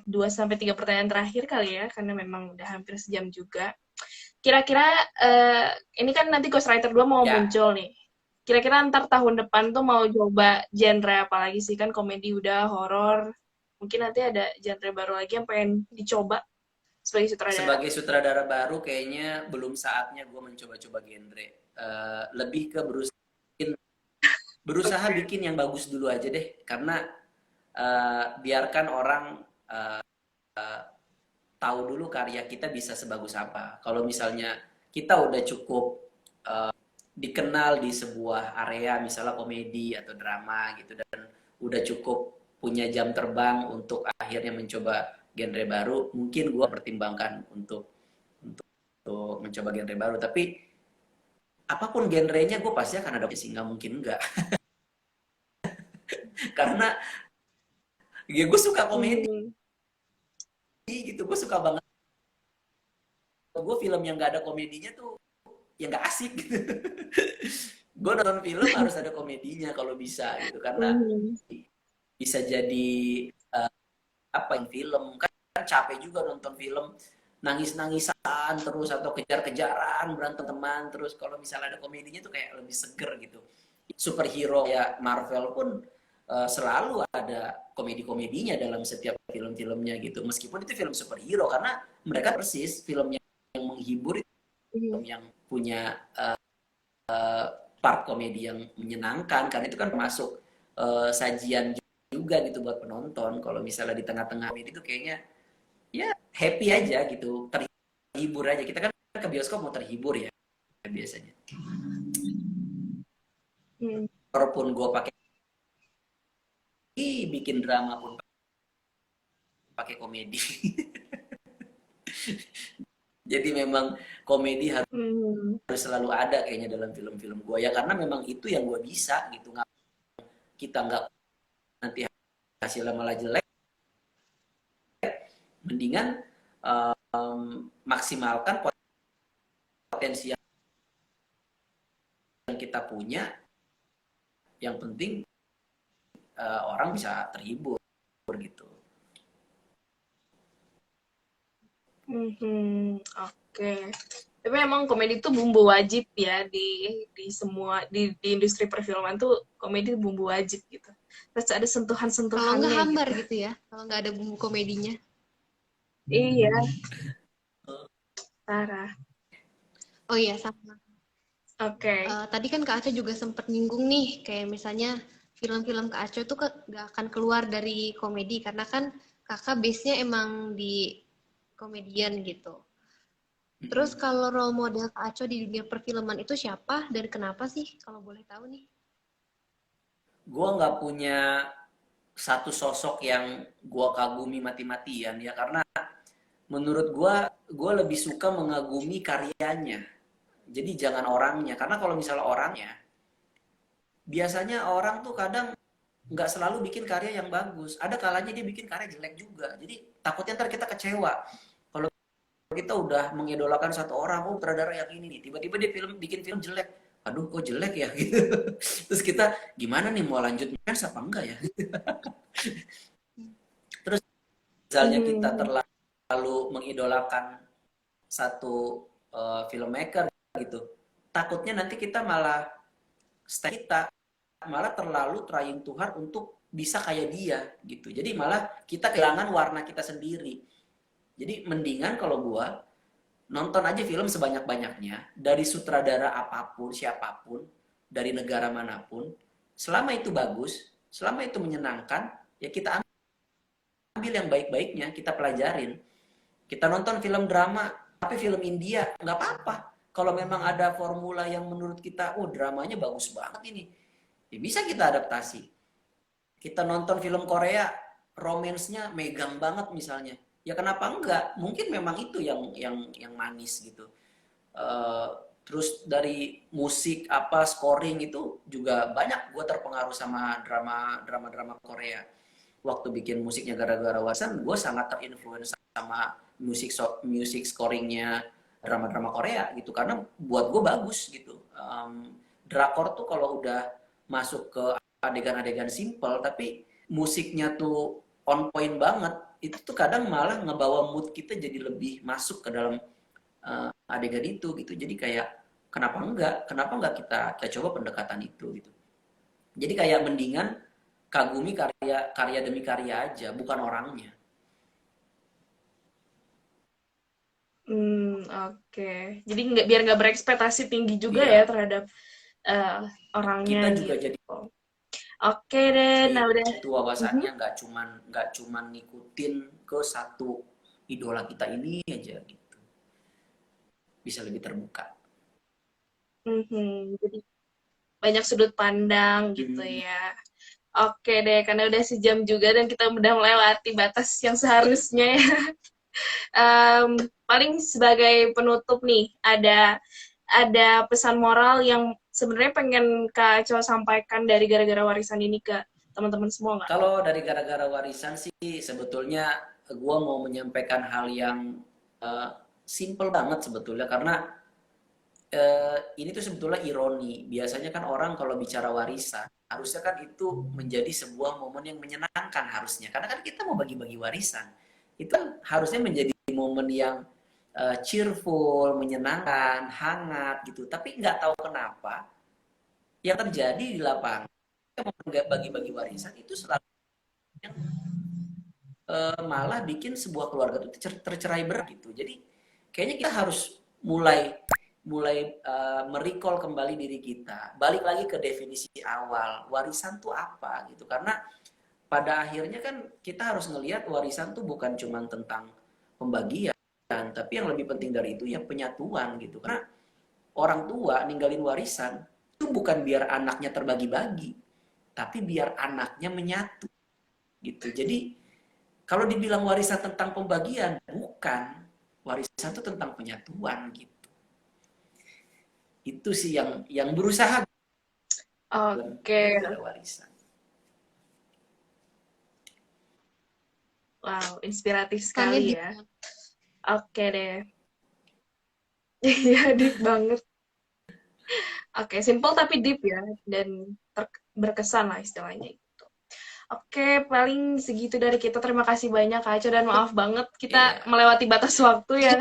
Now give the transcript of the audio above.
2-3 pertanyaan terakhir kali ya, karena memang udah hampir sejam juga. Kira-kira ini kan nanti Ghostwriter 2 mau Ya, muncul nih. Kira-kira ntar tahun depan tuh mau coba genre apa lagi sih? Kan komedi udah, horor. Mungkin nanti ada genre baru lagi yang pengen dicoba sebagai sutradara. sebagai sutradara baru kayaknya belum saatnya gue mencoba-coba genre. Lebih ke berusaha Oke. bikin yang bagus dulu aja deh, karena biarkan orang tahu dulu karya kita bisa sebagus apa. Kalau misalnya kita udah cukup dikenal di sebuah area, misalnya komedi atau drama gitu, dan udah cukup punya jam terbang untuk akhirnya mencoba genre baru, mungkin gue pertimbangkan untuk mencoba genre baru. Tapi apapun genrenya gue pasti akan ada sih, nggak mungkin enggak. Karena ya gue suka komedi Hmm. gitu, gue suka banget. Gue film yang nggak ada komedinya tuh ya nggak asik gitu. Gue nonton film harus ada komedinya kalau bisa gitu, karena Hmm. bisa jadi apa yang film kan, capek juga nonton film nangis-nangisan terus atau kejar-kejaran berantem teman terus. Kalau misalnya ada komedinya tuh kayak lebih seger gitu. Superhero ya Marvel pun selalu ada komedi-komedinya dalam setiap film-filmnya gitu, meskipun itu film superhero, karena mereka persis film yang menghibur, Hmm. film yang punya part komedi yang menyenangkan, karena itu kan termasuk sajian juga gitu buat penonton. Kalau misalnya di tengah-tengah komedi itu kayaknya ya happy aja gitu, terhibur aja. Kita kan ke bioskop mau terhibur ya biasanya. Hmm. Walaupun gue pakai bikin drama pun pakai komedi. Jadi memang komedi harus Hmm. selalu ada kayaknya dalam film-film gue ya, karena memang itu yang gue bisa gitu. Kita nggak nanti hasilnya malah jelek, mendingan maksimalkan potensi yang kita punya. Yang penting orang bisa terhibur gitu. Mhm, oke. Tapi emang komedi itu bumbu wajib ya di semua di industri perfilman tuh komedi bumbu wajib gitu. Terus ada Kalau nggak sentuhan-sentuhannya hambar gitu. gitu ya, kalau nggak ada bumbu komedinya. Iya, Sarah. Oh iya, sama. Oke. Tadi kan Kak Aco juga sempat nyinggung nih, kayak misalnya film-film Kak Aco tuh nggak akan keluar dari komedi, karena kan kakak base-nya emang di komedian gitu. Terus kalau role model Kak Aco di dunia perfilman itu siapa dan kenapa sih, kalau boleh tahu nih? Gue nggak punya satu sosok yang gue kagumi mati-matian ya, karena menurut gue lebih suka mengagumi karyanya. Jadi jangan orangnya, karena kalau misalnya orangnya, biasanya orang tuh kadang nggak selalu bikin karya yang bagus. Ada kalanya dia bikin karya jelek juga. Jadi takutnya ntar kita kecewa. Kalau kita udah mengidolakan satu orang, oh sutradara yang ini nih, tiba-tiba dia bikin film jelek. Aduh, kok jelek ya gitu. Terus kita gimana nih, mau lanjut fans apa enggak ya? Terus misalnya kita Mhm. terlalu mengidolakan satu filmmaker gitu, takutnya nanti kita malah kita malah terlalu trying to hard untuk bisa kayak dia gitu. Jadi malah kita kehilangan warna kita sendiri. Jadi mendingan kalau gua nonton aja film sebanyak-banyaknya dari sutradara apapun, siapapun, dari negara manapun. Selama itu bagus, selama itu menyenangkan, ya kita ambil yang baik-baiknya, kita pelajarin. Kita nonton film drama, tapi film India, nggak apa-apa. Kalau memang ada formula yang menurut kita, oh dramanya bagus banget ini, ya bisa kita adaptasi. Kita nonton film Korea, romance-nya megang banget misalnya. Ya kenapa enggak? Mungkin memang itu yang manis gitu. Eh, terus dari musik apa scoring itu juga banyak gue terpengaruh sama drama Korea. Waktu bikin musiknya gara-gara Wasan, gue sangat terinfluence sama musik scoringnya drama Korea gitu, karena buat gue bagus gitu. Drakor tuh kalau udah masuk ke adegan-adegan simple tapi musiknya tuh on point banget, itu tuh kadang malah ngebawa mood kita jadi lebih masuk ke dalam adegan itu gitu. Jadi kayak kenapa enggak kita coba pendekatan itu gitu. Jadi kayak mendingan kagumi karya demi karya aja, bukan orangnya. Oke. Jadi biar nggak berekspektasi tinggi juga ya Iya, terhadap orangnya kita juga gitu. jadi Oke deh, nah udah. itu wawasannya nggak cuman ngikutin ke satu idola kita ini aja gitu. Bisa lebih terbuka. Jadi banyak sudut pandang gitu Hmm. ya. Oke deh, karena udah sejam juga dan kita udah melewati batas yang seharusnya ya. Em, Paling sebagai penutup nih, ada pesan moral yang sebenarnya pengen Kak Aco sampaikan dari gara-gara warisan ini ke teman-teman semua nggak? Kalau dari gara-gara warisan sih sebetulnya gue mau menyampaikan hal yang uh, simple banget sebetulnya karena ini tuh sebetulnya ironi. Biasanya kan orang kalau bicara warisan, harusnya kan itu menjadi sebuah momen yang menyenangkan harusnya. Karena kan kita mau bagi-bagi warisan. Itu kan harusnya menjadi momen yang cheerful, menyenangkan, hangat gitu. Tapi nggak tahu kenapa yang terjadi di lapangan bagi-bagi warisan itu selalu yang malah bikin sebuah keluarga itu tercerai berai gitu. Jadi kayaknya kita harus mulai mulai merecall kembali diri kita, balik lagi ke definisi awal warisan tuh apa gitu. Karena pada akhirnya kan kita harus ngelihat warisan tuh bukan cuma tentang pembagian, tapi yang lebih penting dari itu ya penyatuan gitu. Karena orang tua ninggalin warisan itu bukan biar anaknya terbagi-bagi, tapi biar anaknya menyatu gitu. Jadi kalau dibilang warisan tentang pembagian, bukan. Warisan itu tentang penyatuan gitu. Itu sih yang berusaha Oke, gara-gara warisan. wow, inspiratif Pesannya sekali deep ya. banget. Oke deh, iya deep banget. Oke, simple tapi deep ya, dan berkesan lah istilahnya. Oke, paling segitu dari kita. Terima kasih banyak Kak Aco dan maaf banget kita Iya. melewati batas waktu ya.